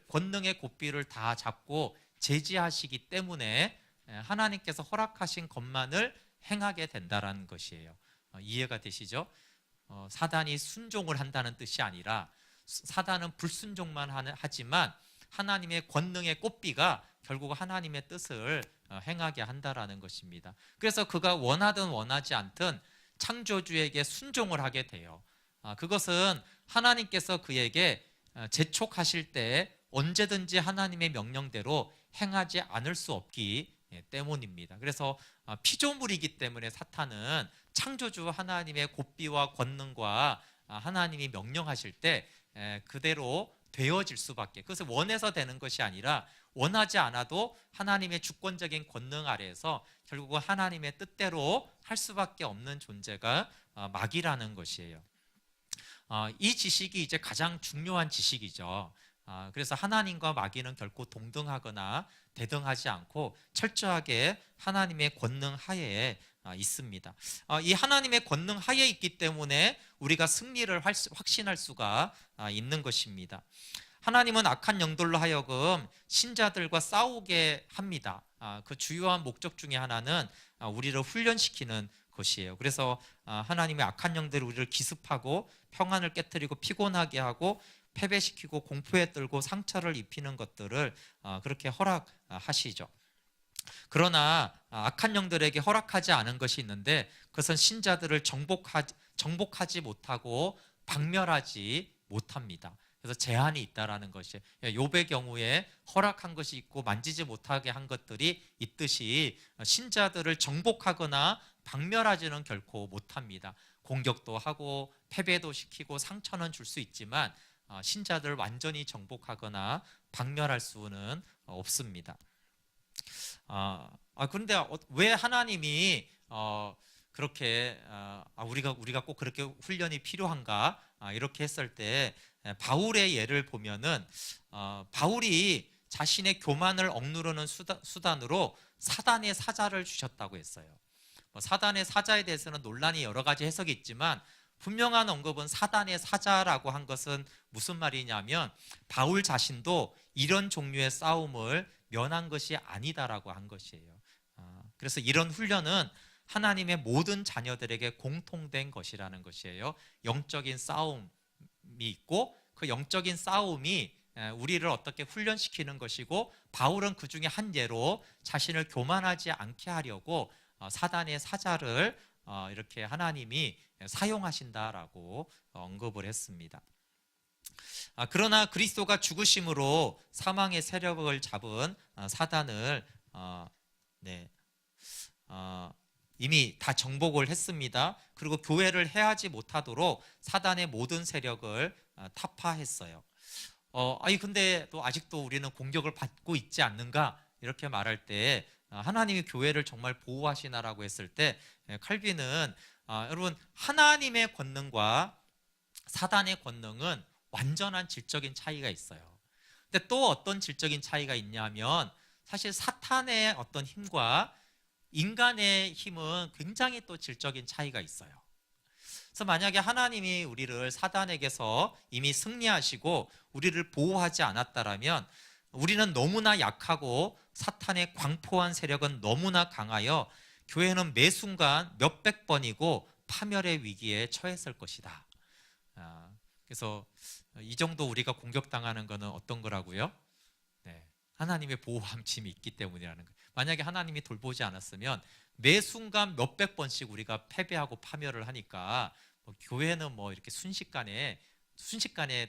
권능의 고삐를 다 잡고 제지하시기 때문에 하나님께서 허락하신 것만을 행하게 된다는 것이에요. 이해가 되시죠? 사단이 순종을 한다는 뜻이 아니라 사단은 불순종만 하지만 하나님의 권능의 꽃비가 결국 하나님의 뜻을 행하게 한다라는 것입니다. 그래서 그가 원하든 원하지 않든 창조주에게 순종을 하게 돼요. 그것은 하나님께서 그에게 재촉하실 때 언제든지 하나님의 명령대로 행하지 않을 수 없기 때문입니다. 그래서 피조물이기 때문에 사탄은 창조주 하나님의 고삐와 권능과 하나님이 명령하실 때 그대로 되어질 수밖에, 그것을 원해서 되는 것이 아니라 원하지 않아도 하나님의 주권적인 권능 아래에서 결국은 하나님의 뜻대로 할 수밖에 없는 존재가 마귀라는 것이에요. 이 지식이 이제 가장 중요한 지식이죠. 그래서 하나님과 마귀는 결코 동등하거나 대등하지 않고 철저하게 하나님의 권능 하에 있습니다. 이 하나님의 권능 하에 있기 때문에 우리가 승리를 확신할 수가 있는 것입니다. 하나님은 악한 영들로 하여금 신자들과 싸우게 합니다. 그 주요한 목적 중에 하나는 우리를 훈련시키는 것이에요. 그래서 하나님의 악한 영들이 우리를 기습하고 평안을 깨트리고 피곤하게 하고 패배시키고 공포에 떨고 상처를 입히는 것들을 그렇게 허락하시죠. 그러나 악한 영들에게 허락하지 않은 것이 있는데, 그것은 신자들을 정복하지 못하고 박멸하지 못합니다. 그래서 제한이 있다라는 것이, 욥의 경우에 허락한 것이 있고 만지지 못하게 한 것들이 있듯이 신자들을 정복하거나 박멸하지는 결코 못합니다. 공격도 하고 패배도 시키고 상처는 줄 수 있지만 신자들을 완전히 정복하거나 박멸할 수는 없습니다. 그런데 왜 하나님이 그렇게 우리가 꼭 그렇게 훈련이 필요한가 이렇게 했을 때 바울의 예를 보면은 바울이 자신의 교만을 억누르는 수단으로 사단의 사자를 주셨다고 했어요. 사단의 사자에 대해서는 논란이 여러 가지 해석이 있지만 분명한 언급은 사단의 사자라고 한 것은 무슨 말이냐면 바울 자신도 이런 종류의 싸움을 면한 것이 아니다라고 한 것이에요. 그래서 이런 훈련은 하나님의 모든 자녀들에게 공통된 것이라는 것이에요. 영적인 싸움이 있고 그 영적인 싸움이 우리를 어떻게 훈련시키는 것이고 바울은 그 중에 한 예로 자신을 교만하지 않게 하려고 사단의 사자를 이렇게 하나님이 사용하신다라고 언급을 했습니다. 그러나 그리스도가 죽으심으로 사망의 세력을 잡은 사단을 이미 다 정복을 했습니다. 그리고 교회를 해하지 못하도록 사단의 모든 세력을 타파했어요. 근데 또 아직도 우리는 공격을 받고 있지 않는가? 이렇게 말할 때 하나님이 교회를 정말 보호하시나라고 했을 때 칼빈은 여러분 하나님의 권능과 사단의 권능은 완전한 질적인 차이가 있어요. 근데 또 어떤 질적인 차이가 있냐면 사실 사탄의 어떤 힘과 인간의 힘은 굉장히 또 질적인 차이가 있어요. 그래서 만약에 하나님이 우리를 사단에게서 이미 승리하시고 우리를 보호하지 않았다라면 우리는 너무나 약하고 사탄의 광포한 세력은 너무나 강하여 교회는 매 순간 몇백 번이고 파멸의 위기에 처했을 것이다. 그래서 이 정도 우리가 공격당하는 것은 어떤 거라고요? 하나님의 보호함침이 있기 때문이라는 거예요. 만약에 하나님이 돌보지 않았으면 매 순간 몇백 번씩 우리가 패배하고 파멸을 하니까 교회는 이렇게 순식간에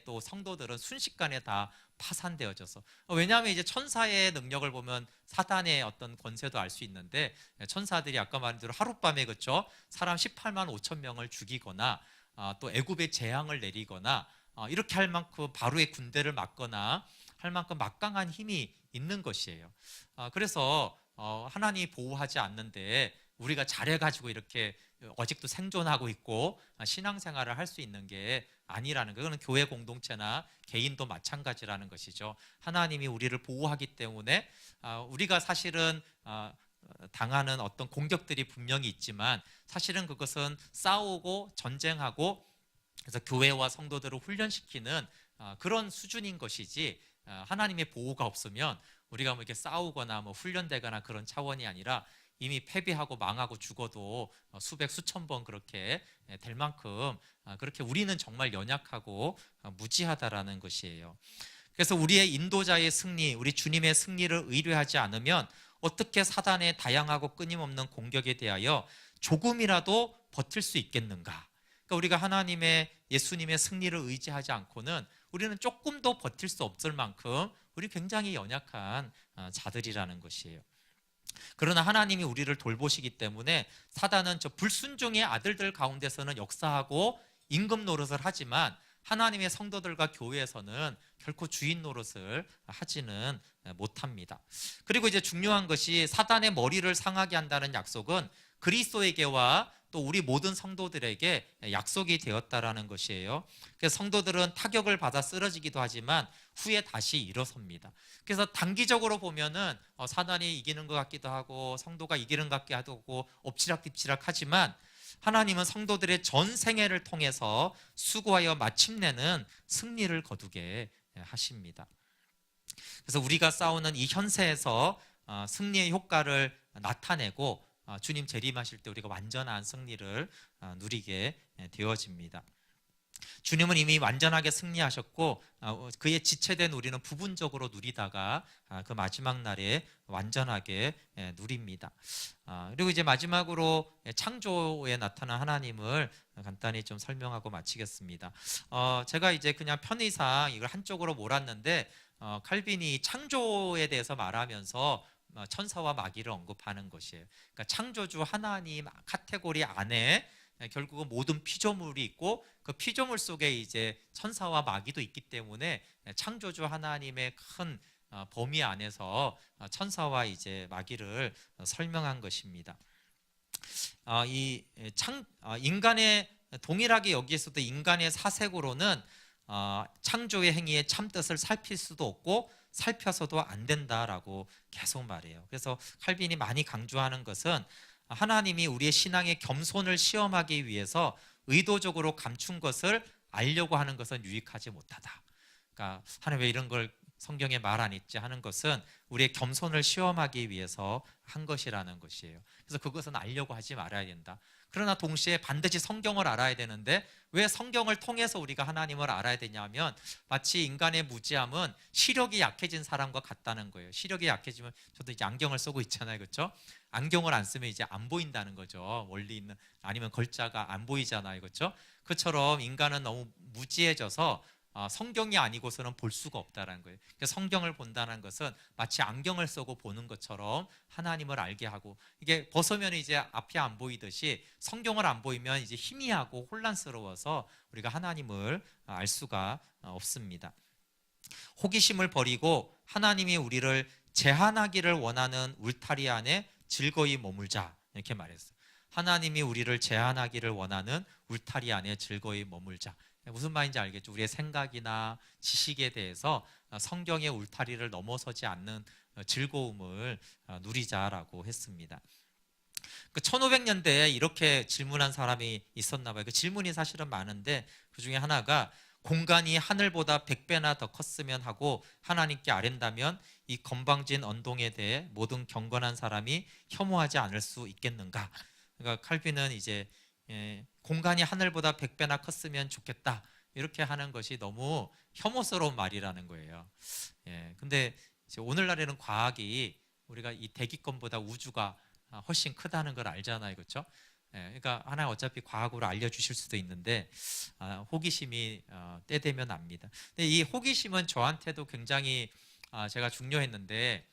또 성도들은 순식간에 다 파산되어져서 왜냐하면 이제 천사의 능력을 보면 사단의 어떤 권세도 알 수 있는데 천사들이 아까 말한 대로 하룻밤에 그렇죠 사람 18만 5천 명을 죽이거나 또 애굽에 재앙을 내리거나 이렇게 할 만큼 바로의 군대를 막거나 할 만큼 막강한 힘이 있는 것이에요. 그래서 하나님이 보호하지 않는데 우리가 잘해가지고 이렇게 아직도 생존하고 있고 신앙생활을 할 수 있는 게 아니라는 거예요. 그건 교회 공동체나 개인도 마찬가지라는 것이죠. 하나님이 우리를 보호하기 때문에 우리가 사실은 당하는 어떤 공격들이 분명히 있지만 사실은 그것은 싸우고 전쟁하고 그래서 교회와 성도들을 훈련시키는 그런 수준인 것이지 하나님의 보호가 없으면 우리가 이렇게 싸우거나 훈련되거나 그런 차원이 아니라 이미 패배하고 망하고 죽어도 수백 수천 번 그렇게 될 만큼 그렇게 우리는 정말 연약하고 무지하다라는 것이에요. 그래서 우리의 인도자의 승리, 우리 주님의 승리를 의뢰하지 않으면 어떻게 사단의 다양하고 끊임없는 공격에 대하여 조금이라도 버틸 수 있겠는가? 그러니까 우리가 하나님의 예수님의 승리를 의지하지 않고는 우리는 조금도 버틸 수 없을 만큼 우리 굉장히 연약한 자들이라는 것이에요. 그러나 하나님이 우리를 돌보시기 때문에 사단은 저 불순종의 아들들 가운데서는 역사하고 임금 노릇을 하지만 하나님의 성도들과 교회에서는 결코 주인 노릇을 하지는 못합니다. 그리고 이제 중요한 것이 사단의 머리를 상하게 한다는 약속은 그리스도에게와 또 우리 모든 성도들에게 약속이 되었다라는 것이에요. 그래서 성도들은 타격을 받아 쓰러지기도 하지만 후에 다시 일어섭니다. 그래서 단기적으로 보면은 사단이 이기는 것 같기도 하고 성도가 이기는 것 같기도 하고 엎치락뒤치락 하지만 하나님은 성도들의 전 생애를 통해서 수고하여 마침내는 승리를 거두게 하십니다. 그래서 우리가 싸우는 이 현세에서 승리의 효과를 나타내고 주님 재림하실 때 우리가 완전한 승리를 누리게 되어집니다. 주님은 이미 완전하게 승리하셨고 그의 지체된 우리는 부분적으로 누리다가 그 마지막 날에 완전하게 누립니다. 그리고 이제 마지막으로 창조에 나타난 하나님을 간단히 좀 설명하고 마치겠습니다. 제가 이제 그냥 편의상 이걸 한쪽으로 몰았는데 칼빈이 창조에 대해서 말하면서 천사와 마귀를 언급하는 것이에요. 그러니까 창조주 하나님 카테고리 안에 결국은 모든 피조물이 있고 그 피조물 속에 이제 천사와 마귀도 있기 때문에 창조주 하나님의 큰 범위 안에서 천사와 이제 마귀를 설명한 것입니다. 인간의 동일하게 여기에서도 인간의 사색으로는 창조의 행위의 참뜻을 살필 수도 없고 살펴서도 안 된다라고 계속 말해요. 그래서 칼빈이 많이 강조하는 것은 하나님이 우리의 신앙의 겸손을 시험하기 위해서 의도적으로 감춘 것을 알려고 하는 것은 유익하지 못하다. 그러니까 하나님 왜 이런 걸 성경에 말 안 했지 하는 것은 우리의 겸손을 시험하기 위해서 한 것이라는 것이에요. 그래서 그것은 알려고 하지 말아야 된다. 그러나 동시에 반드시 성경을 알아야 되는데 왜 성경을 통해서 우리가 하나님을 알아야 되냐면 마치 인간의 무지함은 시력이 약해진 사람과 같다는 거예요. 시력이 약해지면 저도 이제 안경을 쓰고 있잖아요, 그렇죠? 안경을 안 쓰면 이제 안 보인다는 거죠. 멀리 있는 아니면 걸자가 안 보이잖아요, 그렇죠? 그처럼 인간은 너무 무지해져서 성경이 아니고서는 볼 수가 없다는 거예요. 그러니까 성경을 본다는 것은 마치 안경을 쓰고 보는 것처럼 하나님을 알게 하고 이게 벗으면 이제 앞이 안 보이듯이 성경을 안 보이면 이제 희미하고 혼란스러워서 우리가 하나님을 알 수가 없습니다. 호기심을 버리고 하나님이 우리를 제한하기를 원하는 울타리 안에 즐거이 머물자 이렇게 말했어요. 하나님이 우리를 제한하기를 원하는 울타리 안에 즐거이 머물자. 무슨 말인지 알겠죠? 우리의 생각이나 지식에 대해서 성경의 울타리를 넘어서지 않는 즐거움을 누리자라고 했습니다. 그 1500년대에 이렇게 질문한 사람이 있었나 봐요. 그 질문이 사실은 많은데 그 중에 하나가 공간이 하늘보다 100배나 더 컸으면 하고 하나님께 아랜다면 이 건방진 언동에 대해 모든 경건한 사람이 혐오하지 않을 수 있겠는가? 그러니까 칼빈은 이제 공간이 하늘보다 100배나 컸으면 좋겠다 이렇게 하는 것이 너무 혐오스러운 말이라는 거예요. 근데 이제 오늘날에는 과학이 우리가 이 대기권보다 우주가 훨씬 크다는 걸 알잖아요, 그렇죠? 그러니까 하나 어차피 과학으로 알려주실 수도 있는데 호기심이 때 되면 납니다. 근데 이 호기심은 저한테도 굉장히 제가 중요했는데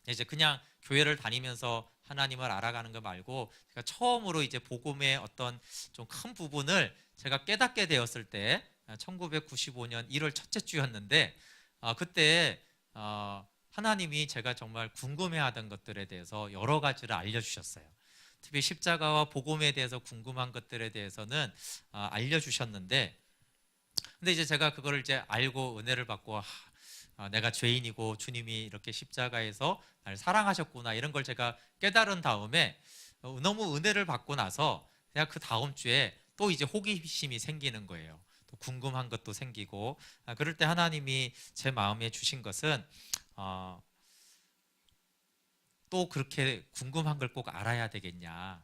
이제 그냥 교회를 다니면서 하나님을 알아가는 거 말고 제가 처음으로 이제 복음의 어떤 좀 큰 부분을 제가 깨닫게 되었을 때 1995년 1월 첫째 주였는데 그때 하나님이 제가 정말 궁금해하던 것들에 대해서 여러 가지를 알려주셨어요. 특히 십자가와 복음에 대해서 궁금한 것들에 대해서는 알려주셨는데 근데 이제 제가 그거를 이제 알고 은혜를 받고 내가 죄인이고 주님이 이렇게 십자가에서 날 사랑하셨구나 이런 걸 제가 깨달은 다음에 너무 은혜를 받고 나서 제가 그 다음 주에 또 이제 호기심이 생기는 거예요. 또 궁금한 것도 생기고 그럴 때 하나님이 제 마음에 주신 것은 또 그렇게 궁금한 걸 꼭 알아야 되겠냐?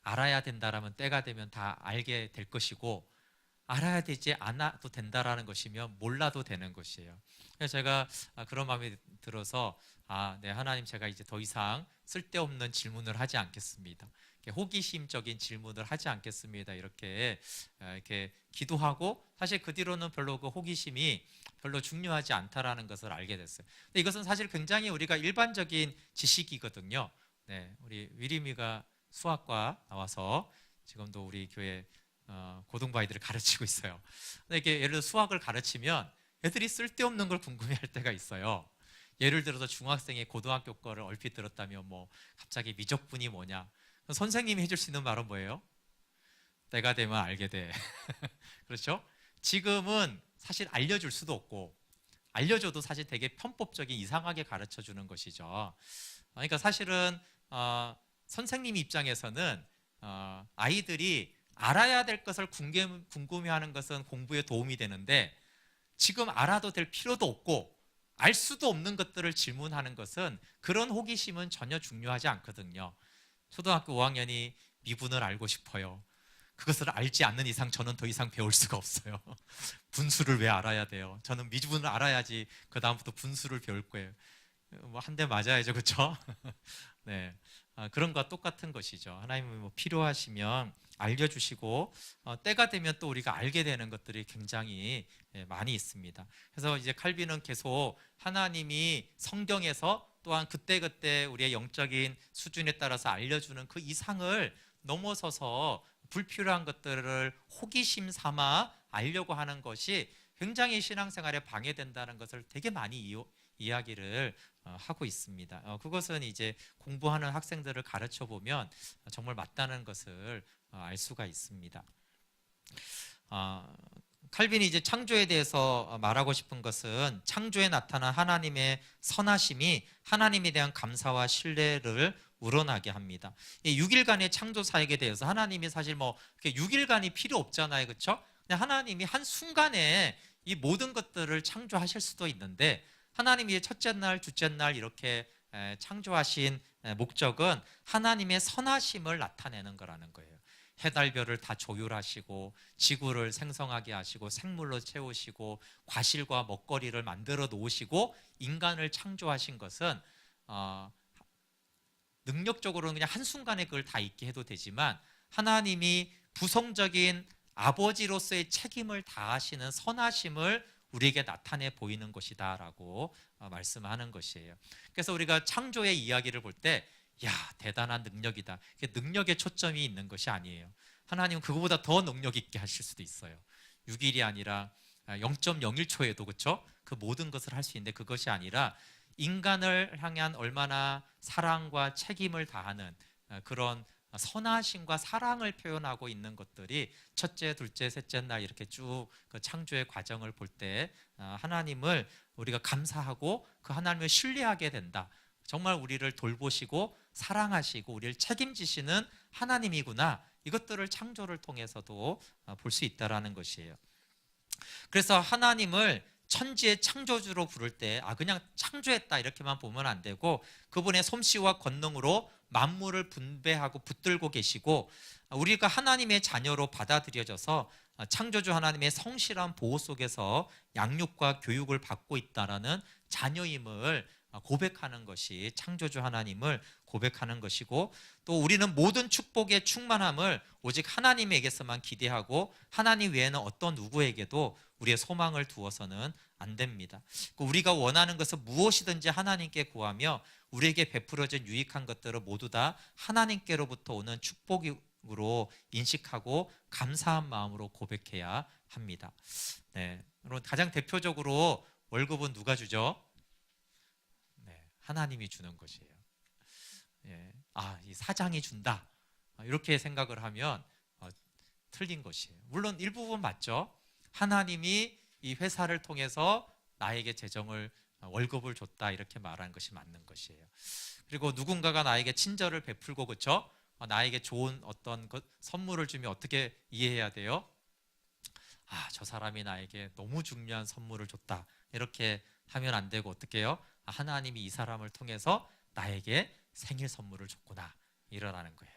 알아야 된다라면 때가 되면 다 알게 될 것이고 알아야 되지 않아도 된다라는 것이면 몰라도 되는 것이에요. 그래서 제가 그런 마음이 들어서 네 하나님 제가 이제 더 이상 쓸데없는 질문을 하지 않겠습니다. 호기심적인 질문을 하지 않겠습니다. 이렇게 기도하고 사실 그 뒤로는 별로 그 호기심이 별로 중요하지 않다라는 것을 알게 됐어요. 근데 이것은 사실 굉장히 우리가 일반적인 지식이거든요. 네, 우리 위리미가 수학과 나와서 지금도 우리 교회 고등부 아이들을 가르치고 있어요. 근데 이렇게 예를 들어 수학을 가르치면 애들이 쓸데없는 걸 궁금해할 때가 있어요. 예를 들어서 중학생이 고등학교 거를 얼핏 들었다면 뭐 갑자기 미적분이 뭐냐? 선생님이 해줄 수 있는 말은 뭐예요? 때가 되면 알게 돼. 그렇죠? 지금은 사실 알려줄 수도 없고 알려줘도 사실 되게 편법적인 이상하게 가르쳐 주는 것이죠. 그러니까 사실은 선생님 입장에서는 아이들이 알아야 될 것을 궁금해하는 것은 공부에 도움이 되는데 지금 알아도 될 필요도 없고 알 수도 없는 것들을 질문하는 것은 그런 호기심은 전혀 중요하지 않거든요. 초등학교 5학년이 미분을 알고 싶어요. 그것을 알지 않는 이상 저는 더 이상 배울 수가 없어요. 분수를 왜 알아야 돼요? 저는 미분을 알아야지 그 다음부터 분수를 배울 거예요. 뭐 한 대 맞아야죠, 그렇죠? 네, 그런 것과 똑같은 것이죠. 하나님이 뭐 필요하시면 알려주시고 때가 되면 또 우리가 알게 되는 것들이 굉장히 많이 있습니다. 그래서 이제 칼빈은 계속 하나님이 성경에서 또한 그때그때 우리의 영적인 수준에 따라서 알려주는 그 이상을 넘어서서 불필요한 것들을 호기심 삼아 알려고 하는 것이 굉장히 신앙생활에 방해된다는 것을 되게 많이 이야기를 하고 있습니다. 그것은 이제 공부하는 학생들을 가르쳐 보면 정말 맞다는 것을 알 수가 있습니다. 칼빈이 이제 창조에 대해서 말하고 싶은 것은 창조에 나타난 하나님의 선하심이 하나님에 대한 감사와 신뢰를 우러나게 합니다. 이 6일간의 창조 사역에 대해서 하나님이 사실 뭐 6일간이 필요 없잖아요, 그렇죠? 그냥 하나님이 한 순간에 이 모든 것들을 창조하실 수도 있는데 하나님이 첫째 날, 둘째 날 이렇게 창조하신 목적은 하나님의 선하심을 나타내는 거라는 거예요. 해달별을 다 조율하시고 지구를 생성하게 하시고 생물로 채우시고 과실과 먹거리를 만들어 놓으시고 인간을 창조하신 것은 능력적으로는 그냥 한순간에 그걸 다 있게 해도 되지만 하나님이 부성적인 아버지로서의 책임을 다하시는 선하심을 우리에게 나타내 보이는 것이다 라고 말씀하는 것이에요. 그래서 우리가 창조의 이야기를 볼 때 야, 대단한 능력이다. 능력에 초점이 있는 것이 아니에요. 하나님은 그거보다 더 능력 있게 하실 수도 있어요. 6일이 아니라 0.01초에도 그렇죠? 그 모든 것을 할 수 있는데 그것이 아니라 인간을 향한 얼마나 사랑과 책임을 다하는 그런 선하심과 사랑을 표현하고 있는 것들이 첫째, 둘째, 셋째 날 이렇게 쭉 그 창조의 과정을 볼 때 하나님을 우리가 감사하고 그 하나님을 신뢰하게 된다. 정말 우리를 돌보시고 사랑하시고 우리를 책임지시는 하나님이구나. 이것들을 창조를 통해서도 볼 수 있다라는 것이에요. 그래서 하나님을 천지의 창조주로 부를 때 그냥 창조했다 이렇게만 보면 안 되고 그분의 솜씨와 권능으로 만물을 분배하고 붙들고 계시고 우리가 하나님의 자녀로 받아들여져서 창조주 하나님의 성실한 보호 속에서 양육과 교육을 받고 있다라는 자녀임을 고백하는 것이 창조주 하나님을 고백하는 것이고 또 우리는 모든 축복의 충만함을 오직 하나님에게서만 기대하고 하나님 외에는 어떤 누구에게도 우리의 소망을 두어서는 안 됩니다. 우리가 원하는 것은 무엇이든지 하나님께 구하며 우리에게 베풀어진 유익한 것들을 모두 다 하나님께로부터 오는 축복으로 인식하고 감사한 마음으로 고백해야 합니다. 네, 여러분 가장 대표적으로 월급은 누가 주죠? 하나님이 주는 것이에요. 예. 이 사장이 준다. 이렇게 생각을 하면 틀린 것이에요. 물론 일부분 맞죠. 하나님이 이 회사를 통해서 나에게 재정을 월급을 줬다 이렇게 말하는 것이 맞는 것이에요. 그리고 누군가가 나에게 친절을 베풀고 그렇죠? 나에게 좋은 어떤 선물을 주면 어떻게 이해해야 돼요? 저 사람이 나에게 너무 중요한 선물을 줬다. 이렇게 하면 안 되고 어떻게 해요? 하나님이 이 사람을 통해서 나에게 생일 선물을 줬구나 이러라는 거예요.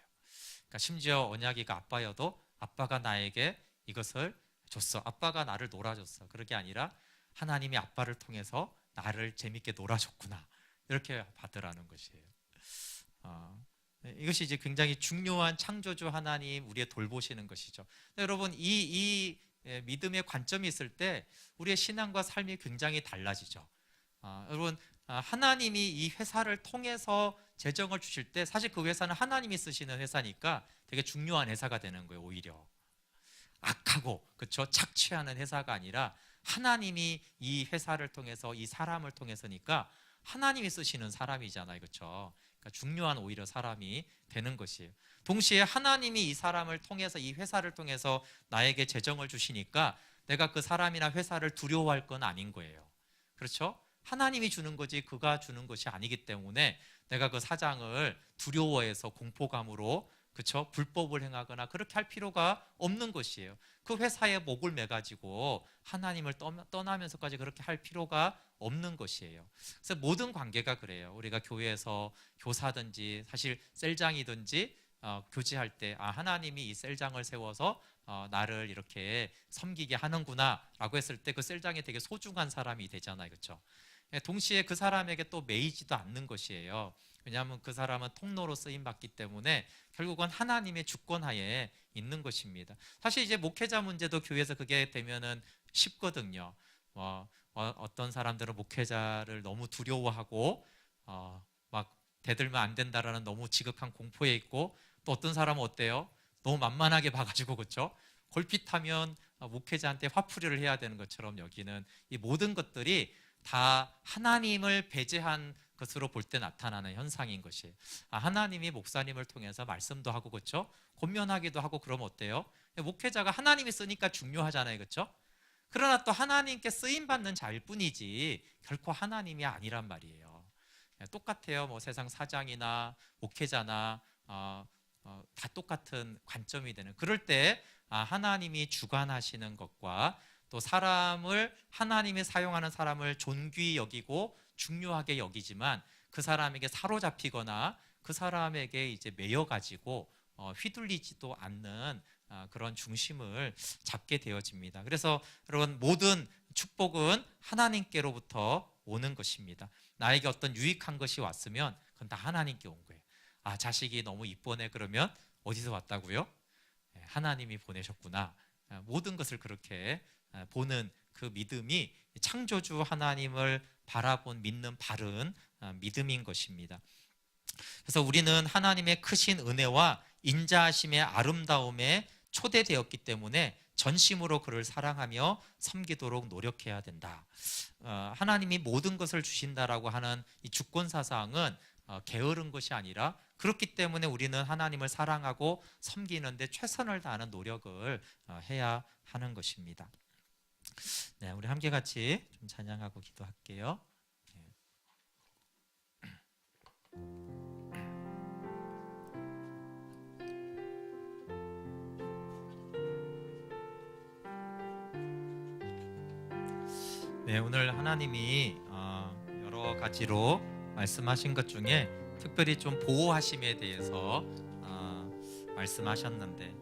그러니까 심지어 언약이가 아빠여도 아빠가 나에게 이것을 줬어. 아빠가 나를 놀아줬어. 그런 게 아니라 하나님이 아빠를 통해서 나를 재밌게 놀아줬구나 이렇게 받으라는 것이에요. 이것이 이제 굉장히 중요한 창조주 하나님 우리의 돌보시는 것이죠. 여러분 이 믿음의 관점이 있을 때 우리의 신앙과 삶이 굉장히 달라지죠. 여러분 하나님이 이 회사를 통해서 재정을 주실 때 사실 그 회사는 하나님이 쓰시는 회사니까 되게 중요한 회사가 되는 거예요. 오히려 악하고 그렇죠? 착취하는 회사가 아니라 하나님이 이 회사를 통해서 이 사람을 통해서니까 하나님이 쓰시는 사람이잖아요. 그렇죠? 그러니까 중요한 오히려 사람이 되는 것이에요. 동시에 하나님이 이 사람을 통해서 이 회사를 통해서 나에게 재정을 주시니까 내가 그 사람이나 회사를 두려워할 건 아닌 거예요. 그렇죠? 하나님이 주는 거지 그가 주는 것이 아니기 때문에 내가 그 사장을 두려워해서 공포감으로 그렇죠? 불법을 행하거나 그렇게 할 필요가 없는 것이에요. 그 회사에 목을 매가지고 하나님을 떠나면서까지 그렇게 할 필요가 없는 것이에요. 그래서 모든 관계가 그래요. 우리가 교회에서 교사든지 사실 셀장이든지 교제할 때 하나님이 이 셀장을 세워서 나를 이렇게 섬기게 하는구나 라고 했을 때 그 셀장이 되게 소중한 사람이 되잖아요. 그렇죠? 동시에 그 사람에게 또 매이지도 않는 것이에요. 왜냐하면 그 사람은 통로로 쓰임받기 때문에 결국은 하나님의 주권하에 있는 것입니다. 사실 이제 목회자 문제도 교회에서 그게 되면은 쉽거든요. 어떤 사람들은 목회자를 너무 두려워하고 막 대들면 안 된다라는 너무 지극한 공포에 있고 또 어떤 사람은 어때요? 너무 만만하게 봐가지고 그렇죠? 걸핏하면 목회자한테 화풀이를 해야 되는 것처럼 여기는 이 모든 것들이 다 하나님을 배제한 것으로 볼 때 나타나는 현상인 것이에요. 하나님이 목사님을 통해서 말씀도 하고 그렇죠? 권면하기도 하고 그러면 어때요? 목회자가 하나님이 쓰니까 중요하잖아요, 그렇죠? 그러나 또 하나님께 쓰임 받는 자일 뿐이지 결코 하나님이 아니란 말이에요. 똑같아요. 뭐 세상 사장이나 목회자나 다 똑같은 관점이 되는. 그럴 때 하나님이 주관하시는 것과 또 사람을 하나님이 사용하는 사람을 존귀히 여기고 중요하게 여기지만 그 사람에게 사로잡히거나 그 사람에게 이제 매여 가지고 휘둘리지도 않는 그런 중심을 잡게 되어집니다. 그래서 여러분 모든 축복은 하나님께로부터 오는 것입니다. 나에게 어떤 유익한 것이 왔으면 그건 다 하나님께 온 거예요. 자식이 너무 이쁘네 그러면 어디서 왔다고요? 하나님이 보내셨구나. 모든 것을 그렇게 보는 그 믿음이 창조주 하나님을 바라본 믿는 바른 믿음인 것입니다. 그래서 우리는 하나님의 크신 은혜와 인자하심의 아름다움에 초대되었기 때문에 전심으로 그를 사랑하며 섬기도록 노력해야 된다. 하나님이 모든 것을 주신다라고 하는 이 주권 사상은 게으른 것이 아니라 그렇기 때문에 우리는 하나님을 사랑하고 섬기는데 최선을 다하는 노력을 해야 하는 것입니다. 네, 우리 함께 같이 좀 찬양하고 기도할게요. 네, 오늘 하나님이 여러 가지로 말씀하신 것 중에 특별히 좀 보호하심에 대해서 말씀하셨는데